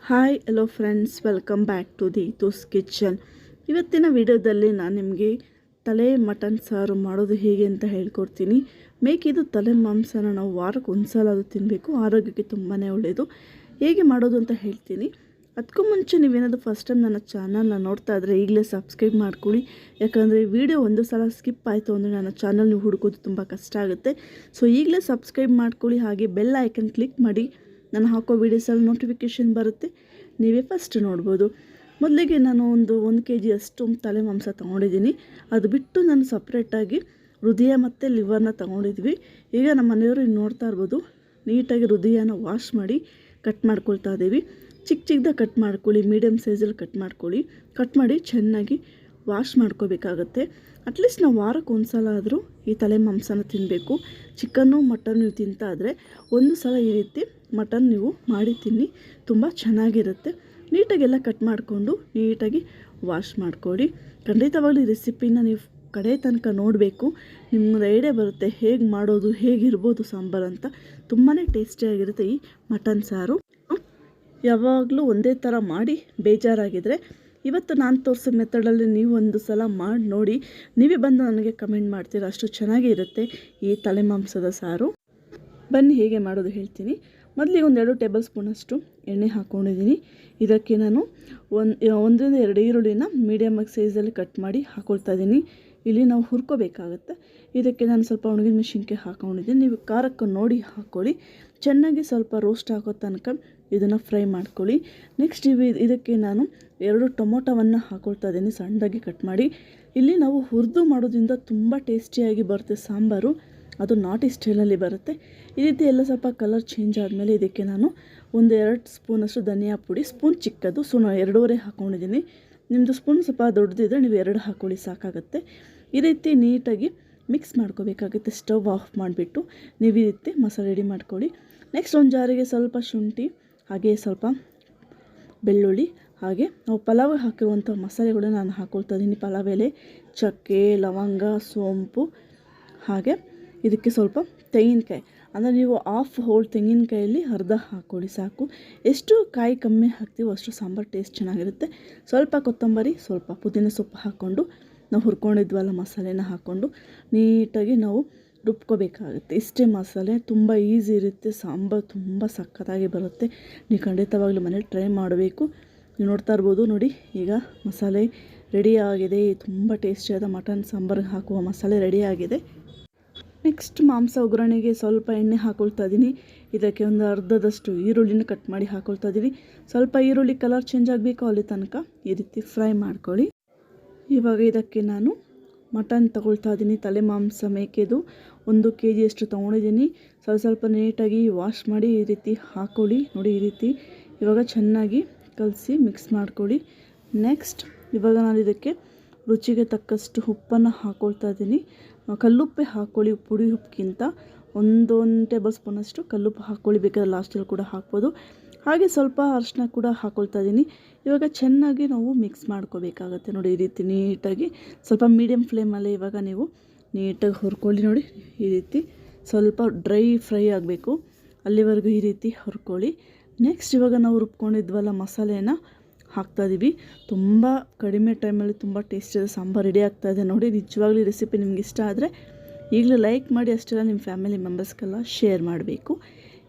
Hi hello friends, welcome back to the ತೂಸ್ kitchen. ಇವತ್ತಿನ ವಿಡಿಯೋದಲ್ಲಿ ನಾನು ನಿಮಗೆ ತಲೆ ಮಟನ್ ಸಾರು ಮಾಡೋದು ಹೇಗೆ ಅಂತ ಹೇಳ್ಕೊಡ್ತೀನಿ. ಇದು ತಲೆ ಮಾಂಸನ ನಾವು ವಾರಕ್ಕೆ ಒಂದು ಸಲ ಅದು ತಿನ್ನಬೇಕು, ಆರೋಗ್ಯಕ್ಕೆ ತುಂಬಾ ಒಳ್ಳೆಯದು. ಹೇಗೆ ಮಾಡೋದು ಅಂತ ಹೇಳ್ತೀನಿ. ಅದಕ್ಕೂ ಮುಂಚೆ ನೀವೇನಾದರೂ ಫಸ್ಟ್ ಟೈಮ್ ನನ್ನ ಚಾನಲ್ನ ನೋಡ್ತಾ ಇದ್ದರೆ ಈಗಲೇ ಸಬ್ಸ್ಕ್ರೈಬ್ ಮಾಡ್ಕೊಳ್ಳಿ. ಯಾಕಂದರೆ ವಿಡಿಯೋ ಒಂದು ಸಲ ಸ್ಕಿಪ್ ಆಯಿತು ಅಂದರೆ ನನ್ನ ಚಾನಲ್ ನೀವು ಹುಡುಕೋದು ತುಂಬ ಕಷ್ಟ ಆಗುತ್ತೆ. ಸೊ ಈಗಲೇ ಸಬ್ಸ್ಕ್ರೈಬ್ ಮಾಡ್ಕೊಳ್ಳಿ, ಹಾಗೆ ಬೆಲ್ ಐಕನ್ ಕ್ಲಿಕ್ ಮಾಡಿ. ನಾನು ಹಾಕೋ ವೀಡಿಯೋಸಲ್ಲಿ ನೋಟಿಫಿಕೇಷನ್ ಬರುತ್ತೆ, ನೀವೇ ಫಸ್ಟ್ ನೋಡ್ಬೋದು. ಮೊದಲಿಗೆ ನಾನು ಒಂದು kg ಅಷ್ಟು ತಲೆ ಮಾಂಸ ತೊಗೊಂಡಿದ್ದೀನಿ. ಅದು ಬಿಟ್ಟು ನಾನು ಸಪ್ರೇಟಾಗಿ ಹೃದಯ ಮತ್ತು ಲಿವರ್ನ ತೊಗೊಂಡಿದ್ವಿ. ಈಗ ನಮ್ಮ ಮನೆಯವರು ನೋಡ್ತಾ ಇರ್ಬೋದು, ನೀಟಾಗಿ ಹೃದಯನ ವಾಶ್ ಮಾಡಿ ಕಟ್ ಮಾಡ್ಕೊಳ್ತಾ ಇದ್ದೀವಿ. ಚಿಕ್ಕದಾಗಿ ಕಟ್ ಮಾಡ್ಕೊಳ್ಳಿ, ಮೀಡಿಯಮ್ ಸೈಜಲ್ಲಿ ಕಟ್ ಮಾಡಿ ಚೆನ್ನಾಗಿ ವಾಶ್ ಮಾಡ್ಕೋಬೇಕಾಗತ್ತೆ. ಅಟ್ಲೀಸ್ಟ್ ನಾವು ವಾರಕ್ಕೆ ಒಂದು ಸಲ ಆದರೂ ಈ ತಲೆ ಮಾಂಸನ ತಿನ್ನಬೇಕು. ಚಿಕನ್ನು ಮಟನ್ ನೀವು ತಿಂತಾ ಇದ್ದರೆ ಒಂದು ಸಲ ಈ ರೀತಿ ಮಟನ್ ನೀವು ಮಾಡಿ ತಿನ್ನಿ, ತುಂಬ ಚೆನ್ನಾಗಿರುತ್ತೆ. ನೀಟಾಗೆಲ್ಲ ಕಟ್ ಮಾಡಿಕೊಂಡು ನೀಟಾಗಿ ವಾಶ್ ಮಾಡಿಕೊಡಿ. ಖಂಡಿತವಾಗ್ಲೂ ಈ ರೆಸಿಪಿನ ನೀವು ಕಡೆ ತನಕ ನೋಡಬೇಕು, ನಿಮ್ಗೆ ಐಡಿಯಾ ಬರುತ್ತೆ ಹೇಗೆ ಮಾಡೋದು, ಹೇಗಿರ್ಬೋದು ಸಾಂಬಾರು ಅಂತ. ತುಂಬಾ ಟೇಸ್ಟಿಯಾಗಿರುತ್ತೆ ಈ ಮಟನ್ ಸಾರು. ಯಾವಾಗಲೂ ಒಂದೇ ಥರ ಮಾಡಿ ಬೇಜಾರಾಗಿದ್ದರೆ ಇವತ್ತು ನಾನು ತೋರಿಸೋ ಮೆಥಡಲ್ಲಿ ನೀವು ಒಂದು ಸಲ ಮಾಡಿ ನೋಡಿ, ನೀವೇ ಬಂದು ನನಗೆ ಕಮೆಂಟ್ ಮಾಡ್ತೀರ, ಅಷ್ಟು ಚೆನ್ನಾಗಿ ಇರುತ್ತೆ ಈ ತಲೆ ಮಾಂಸದ ಸಾರು. ಬನ್ನಿ ಹೇಗೆ ಮಾಡೋದು ಹೇಳ್ತೀನಿ. ಮೊದಲಿಗೆ 1-2 ಟೇಬಲ್ ಸ್ಪೂನಷ್ಟು ಎಣ್ಣೆ ಹಾಕ್ಕೊಂಡಿದ್ದೀನಿ. ಇದಕ್ಕೆ ನಾನು 1-2 ಈರುಳ್ಳಿನ ಮೀಡಿಯಮ್ ಸೈಜಲ್ಲಿ ಕಟ್ ಮಾಡಿ ಹಾಕ್ಕೊಳ್ತಾ ಇದ್ದೀನಿ. ಇಲ್ಲಿ ನಾವು ಹುರ್ಕೋಬೇಕಾಗತ್ತೆ. ಇದಕ್ಕೆ ನಾನು ಸ್ವಲ್ಪ ಒಣಗಿದ ಮೆಣಸಿನ್ಕಾಯಿ ಹಾಕ್ಕೊಂಡಿದ್ದೀನಿ. ನೀವು ಖಾರಕ್ಕೆ ನೋಡಿ ಹಾಕ್ಕೊಳ್ಳಿ. ಚೆನ್ನಾಗಿ ಸ್ವಲ್ಪ ರೋಸ್ಟ್ ಆಗೋ ತನಕ ಇದನ್ನು ಫ್ರೈ ಮಾಡ್ಕೊಳ್ಳಿ. ನೆಕ್ಸ್ಟ್ ಇದಕ್ಕೆ ನಾನು 2 ಟೊಮೊಟೊವನ್ನು ಹಾಕ್ಕೊಳ್ತಾ ಇದ್ದೀನಿ, ಸಣ್ಣದಾಗಿ ಕಟ್ ಮಾಡಿ. ಇಲ್ಲಿ ನಾವು ಹುರಿದು ಮಾಡೋದ್ರಿಂದ ತುಂಬ ಟೇಸ್ಟಿಯಾಗಿ ಬರುತ್ತೆ ಸಾಂಬಾರು, ಅದು ನಾಟಿ ಸ್ಟೈಲಲ್ಲಿ ಬರುತ್ತೆ. ಈ ರೀತಿ ಎಲ್ಲ ಸ್ವಲ್ಪ ಕಲರ್ ಚೇಂಜ್ ಆದಮೇಲೆ ಇದಕ್ಕೆ ನಾನು 1-2 ಸ್ಪೂನಷ್ಟು ಧನಿಯಾ ಪುಡಿ, ಸ್ಪೂನ್ ಚಿಕ್ಕದು, ಸೊ ನಾನು 2.5 ಹಾಕ್ಕೊಂಡಿದ್ದೀನಿ. ನಿಮ್ಮದು ಸ್ಪೂನ್ ಸ್ವಲ್ಪ ದೊಡ್ಡದಿದ್ದರೆ ನೀವು 2 ಹಾಕ್ಕೊಳ್ಳಿ, ಸಾಕಾಗುತ್ತೆ. ಈ ರೀತಿ ನೀಟಾಗಿ ಮಿಕ್ಸ್ ಮಾಡ್ಕೋಬೇಕಾಗುತ್ತೆ. ಸ್ಟವ್ ಆಫ್ ಮಾಡಿಬಿಟ್ಟು ನೀವು ಈ ರೀತಿ ಮಸಾಲೆ ರೆಡಿ ಮಾಡ್ಕೊಳ್ಳಿ. ನೆಕ್ಸ್ಟ್ ಒಂದು ಜಾರಿಗೆ ಸ್ವಲ್ಪ ಶುಂಠಿ, ಹಾಗೆ ಸ್ವಲ್ಪ ಬೆಳ್ಳುಳ್ಳಿ, ಹಾಗೆ ನಾವು ಪಲಾವ್ ಹಾಕಿರುವಂಥ ಮಸಾಲೆಗಳನ್ನ ನಾನು ಹಾಕ್ಕೊಳ್ತಾ ಇದ್ದೀನಿ. ಪಲಾವ್ ಎಲೆ, ಚಕ್ಕೆ, ಲವಂಗ, ಸೋಂಪು, ಹಾಗೆ ಇದಕ್ಕೆ ಸ್ವಲ್ಪ ತೆಂಗಿನಕಾಯಿ, ಅಂದರೆ ನೀವು ಹೋಲ್ ತೆಂಗಿನಕಾಯಲ್ಲಿ ಅರ್ಧ ಹಾಕ್ಕೊಳ್ಳಿ ಸಾಕು. ಎಷ್ಟು ಕಾಯಿ ಕಮ್ಮಿ ಹಾಕ್ತೀವೋ ಅಷ್ಟು ಸಾಂಬಾರು ಟೇಸ್ಟ್ ಚೆನ್ನಾಗಿರುತ್ತೆ. ಸ್ವಲ್ಪ ಕೊತ್ತಂಬರಿ, ಸ್ವಲ್ಪ ಪುದೀನ ಸೊಪ್ಪು ಹಾಕ್ಕೊಂಡು ನಾವು ಹುರ್ಕೊಂಡಿದ್ವಲ್ಲ ಮಸಾಲೆನ ಹಾಕ್ಕೊಂಡು ನೀಟಾಗಿ ನಾವು ರುಬ್ಕೋಬೇಕಾಗುತ್ತೆ. ಇಷ್ಟೇ ಮಸಾಲೆ, ತುಂಬ ಈಸಿ ಇರುತ್ತೆ, ಸಾಂಬಾರು ತುಂಬ ಸಖತ್ತಾಗಿ ಬರುತ್ತೆ. ನೀವು ಖಂಡಿತವಾಗ್ಲೂ ಮನೇಲಿ ಟ್ರೈ ಮಾಡಬೇಕು. ನೀವು ನೋಡ್ತಾ ಇರ್ಬೋದು ನೋಡಿ, ಈಗ ಮಸಾಲೆ ರೆಡಿಯಾಗಿದೆ. ತುಂಬ ಟೇಸ್ಟಿಯಾದ ಮಟನ್ ಸಾಂಬಾರಿಗೆ ಹಾಕುವ ಮಸಾಲೆ ರೆಡಿಯಾಗಿದೆ. ನೆಕ್ಸ್ಟ್ ಮಾಂಸ ಒಗ್ಗರಣೆಗೆ ಸ್ವಲ್ಪ ಎಣ್ಣೆ ಹಾಕ್ಕೊಳ್ತಾ ಇದ್ದೀನಿ. ಇದಕ್ಕೆ ಒಂದು ಅರ್ಧದಷ್ಟು ಈರುಳ್ಳಿನ ಕಟ್ ಮಾಡಿ ಹಾಕ್ಕೊಳ್ತಾ ಇದ್ದೀನಿ. ಸ್ವಲ್ಪ ಈರುಳ್ಳಿ ಕಲರ್ ಚೇಂಜ್ ಆಗಬೇಕು, ಅಲ್ಲಿ ತನಕ ಈ ರೀತಿ ಫ್ರೈ ಮಾಡ್ಕೊಳ್ಳಿ. ಇವಾಗ ಇದಕ್ಕೆ ನಾನು ಮಟನ್ ತೊಗೊಳ್ತಾ ಇದ್ದೀನಿ. ತಲೆ ಮಾಂಸ ಮೇಕೆದು 1 kg ಅಷ್ಟು ತೊಗೊಂಡಿದ್ದೀನಿ. ಸ್ವಲ್ಪ ನೀಟಾಗಿ ವಾಶ್ ಮಾಡಿ ಈ ರೀತಿ ಹಾಕ್ಕೊಳ್ಳಿ. ನೋಡಿ ಈ ರೀತಿ ಇವಾಗ ಚೆನ್ನಾಗಿ ಕಲಸಿ ಮಿಕ್ಸ್ ಮಾಡ್ಕೊಳ್ಳಿ. ನೆಕ್ಸ್ಟ್ ಇವಾಗ ನಾನು ಇದಕ್ಕೆ ರುಚಿಗೆ ತಕ್ಕಷ್ಟು ಉಪ್ಪನ್ನು ಹಾಕ್ಕೊಳ್ತಾ ಇದ್ದೀನಿ. ಕಲ್ಲುಪ್ಪೆ ಹಾಕ್ಕೊಳ್ಳಿ, ಪುಡಿ ಉಪ್ಪಿಗಿಂತ 1 ಟೇಬಲ್ ಸ್ಪೂನಷ್ಟು ಕಲ್ಲುಪ್ಪು ಹಾಕ್ಕೊಳ್ಳಿ, ಬೇಕಾದ್ರೆ ಲಾಸ್ಟಲ್ಲಿ ಕೂಡ ಹಾಕ್ಬೋದು. ಹಾಗೆ ಸ್ವಲ್ಪ ಅರಿಶಿನ ಕೂಡ ಹಾಕ್ಕೊಳ್ತಾ ಇದ್ದೀನಿ. ಇವಾಗ ಚೆನ್ನಾಗಿ ನಾವು ಮಿಕ್ಸ್ ಮಾಡ್ಕೋಬೇಕಾಗತ್ತೆ. ನೋಡಿ ಈ ರೀತಿ ನೀಟಾಗಿ ಸ್ವಲ್ಪ ಮೀಡಿಯಮ್ ಫ್ಲೇಮಲ್ಲಿ ಇವಾಗ ನೀವು ನೀಟಾಗಿ ಹುರ್ಕೊಳ್ಳಿ. ನೋಡಿ ಈ ರೀತಿ ಸ್ವಲ್ಪ ಡ್ರೈ ಫ್ರೈ ಆಗಬೇಕು, ಅಲ್ಲಿವರೆಗೂ ಈ ರೀತಿ ಹುರ್ಕೊಳ್ಳಿ. ನೆಕ್ಸ್ಟ್ ಇವಾಗ ನಾವು ರುಬ್ಕೊಂಡಿದ್ವಲ್ಲ ಮಸಾಲೆನ ಹಾಕ್ತಾಯಿದ್ದೀವಿ. ತುಂಬ ಕಡಿಮೆ ಟೈಮಲ್ಲಿ ತುಂಬ ಟೇಸ್ಟಿಯಾದ ಸಾಂಬಾರು ರೆಡಿ ಆಗ್ತಾಯಿದೆ. ನೋಡಿ ನಿಜವಾಗ್ಲೂ ಈ ರೆಸಿಪಿ ನಿಮ್ಗೆ ಇಷ್ಟ ಆದರೆ ಈಗಲೂ ಲೈಕ್ ಮಾಡಿ, ಅಷ್ಟೆಲ್ಲ ನಿಮ್ಮ ಫ್ಯಾಮಿಲಿ ಮೆಂಬರ್ಸ್ಗೆಲ್ಲ ಶೇರ್ ಮಾಡಬೇಕು.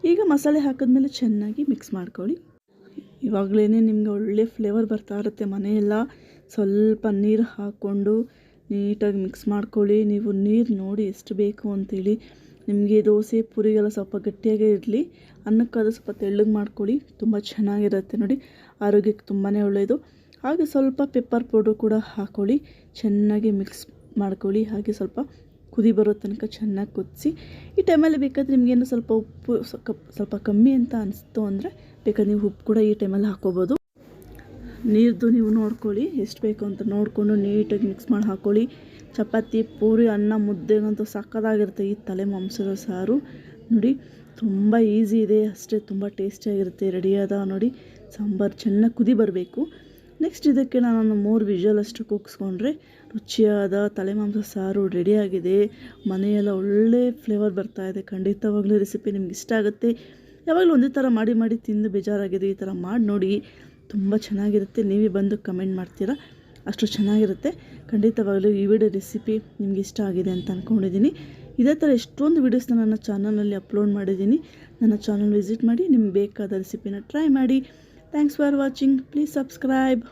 ಈಗ ಮಸಾಲೆ ಹಾಕಿದ್ಮೇಲೆ ಚೆನ್ನಾಗಿ ಮಿಕ್ಸ್ ಮಾಡ್ಕೊಳ್ಳಿ. ಇವಾಗಲೇ ನಿಮಗೆ ಒಳ್ಳೆ ಫ್ಲೇವರ್ ಬರ್ತಾ ಇರುತ್ತೆ. ಮನೆಯೆಲ್ಲ ಸ್ವಲ್ಪ ನೀರು ಹಾಕ್ಕೊಂಡು ನೀಟಾಗಿ ಮಿಕ್ಸ್ ಮಾಡ್ಕೊಳ್ಳಿ. ನೀವು ನೀರು ನೋಡಿ ಎಷ್ಟು ಬೇಕು ಅಂತೇಳಿ. ನಿಮಗೆ ದೋಸೆ ಪೂರಿಗೆಲ್ಲ ಸ್ವಲ್ಪ ಗಟ್ಟಿಯಾಗೇ ಇರಲಿ, ಅನ್ನಕ್ಕಾದ್ರೂ ಸ್ವಲ್ಪ ತೆಳ್ಳಗೆ ಮಾಡ್ಕೊಳ್ಳಿ, ತುಂಬ ಚೆನ್ನಾಗಿರುತ್ತೆ. ನೋಡಿ ಆರೋಗ್ಯಕ್ಕೆ ತುಂಬಾ ಒಳ್ಳೆಯದು. ಹಾಗೆ ಸ್ವಲ್ಪ ಪೆಪ್ಪರ್ ಪೌಡ್ರ್ ಕೂಡ ಹಾಕ್ಕೊಳ್ಳಿ, ಚೆನ್ನಾಗಿ ಮಿಕ್ಸ್ ಮಾಡ್ಕೊಳ್ಳಿ. ಹಾಗೆ ಸ್ವಲ್ಪ ಕುದಿ ಬರೋ ತನಕ ಚೆನ್ನಾಗಿ ಕುದಿಸಿ. ಈ ಟೈಮಲ್ಲಿ ಬೇಕಾದರೆ ನಿಮಗೇನು ಸ್ವಲ್ಪ ಉಪ್ಪು ಸ್ವಲ್ಪ ಕಮ್ಮಿ ಅಂತ ಅನಿಸ್ತು ಅಂದರೆ ಬೇಕಾದ್ರೆ ನೀವು ಉಪ್ಪು ಕೂಡ ಈ ಟೈಮಲ್ಲಿ ಹಾಕ್ಕೋಬೋದು. ನೀರ್ದು ನೀವು ನೋಡ್ಕೊಳ್ಳಿ, ಎಷ್ಟು ಬೇಕು ಅಂತ ನೋಡಿಕೊಂಡು ನೀಟಾಗಿ ಮಿಕ್ಸ್ ಮಾಡಿ ಹಾಕ್ಕೊಳ್ಳಿ. ಚಪಾತಿ, ಪೂರಿ, ಅನ್ನ, ಮುದ್ದೆಗಂತೂ ಸಕ್ಕತ್ತಾಗಿರುತ್ತೆ ಈ ತಲೆ ಮಾಂಸದ ಸಾರು. ನೋಡಿ ತುಂಬ ಈಸಿ ಇದೆ, ಅಷ್ಟೇ ತುಂಬ ಟೇಸ್ಟಿಯಾಗಿರುತ್ತೆ. ರೆಡಿಯಾದ ನೋಡಿ ಸಾಂಬಾರು ಚೆನ್ನಾಗಿ ಕುದಿ ಬರಬೇಕು. ನೆಕ್ಸ್ಟ್ ಇದಕ್ಕೆ ನಾನೊಂದು 3 ವಿಷಲ್ ಅಷ್ಟು ಕೂಗಿಸ್ಕೊಂಡ್ರೆ ರುಚಿಯಾದ ತಲೆ ಮಾಂಸ ಸಾರು ರೆಡಿಯಾಗಿದೆ. ಮನೆಯೆಲ್ಲ ಒಳ್ಳೆ ಫ್ಲೇವರ್ ಬರ್ತಾಯಿದೆ. ಖಂಡಿತವಾಗ್ಲೂ ರೆಸಿಪಿ ನಿಮ್ಗೆ ಇಷ್ಟ ಆಗುತ್ತೆ. ಯಾವಾಗಲೂ ಒಂದೇ ಥರ ಮಾಡಿ ಮಾಡಿ ತಿಂದು ಬೇಜಾರಾಗಿದೆ, ಈ ಥರ ಮಾಡಿ ನೋಡಿ, ತುಂಬ ಚೆನ್ನಾಗಿರುತ್ತೆ. ನೀವೇ ಬಂದು ಕಮೆಂಟ್ ಮಾಡ್ತೀರಾ, ಅಷ್ಟು ಚೆನ್ನಾಗಿರುತ್ತೆ. ಖಂಡಿತವಾಗಲೂ ಈ ವಿಡಿಯೋ ರೆಸಿಪಿ ನಿಮ್ಗೆ ಇಷ್ಟ ಆಗಿದೆ ಅಂತ ಅಂದ್ಕೊಂಡಿದ್ದೀನಿ. ಇದೇ ಥರ ಎಷ್ಟೊಂದು ವೀಡಿಯೋಸ್ನ ನನ್ನ ಚಾನಲಲ್ಲಿ ಅಪ್ಲೋಡ್ ಮಾಡಿದ್ದೀನಿ. ನನ್ನ ಚಾನಲ್ ವಿಸಿಟ್ ಮಾಡಿ ನಿಮ್ಗೆ ಬೇಕಾದ ರೆಸಿಪಿನ ಟ್ರೈ ಮಾಡಿ. Thanks for watching. Please subscribe.